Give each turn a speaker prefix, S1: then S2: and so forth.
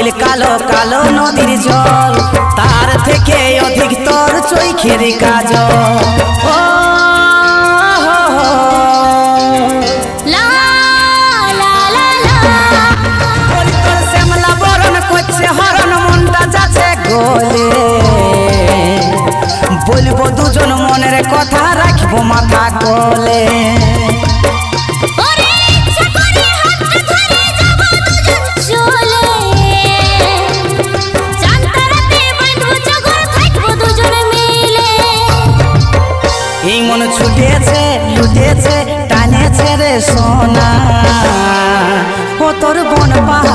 S1: চোখিল কালো কালো নদীর জল, তার থেকে অধিক তোর চোখের কাজল। ও তোর শ্যামলা বরণ করছে হরণ, মনটা যাচ্ছে গলে। বলবো দুজন মনের কথা, রাখবো মাথা কোলে। এই মন ছুটেছে লুটেছে টানেছে রে সোনা, ও তোর বন পাহাড়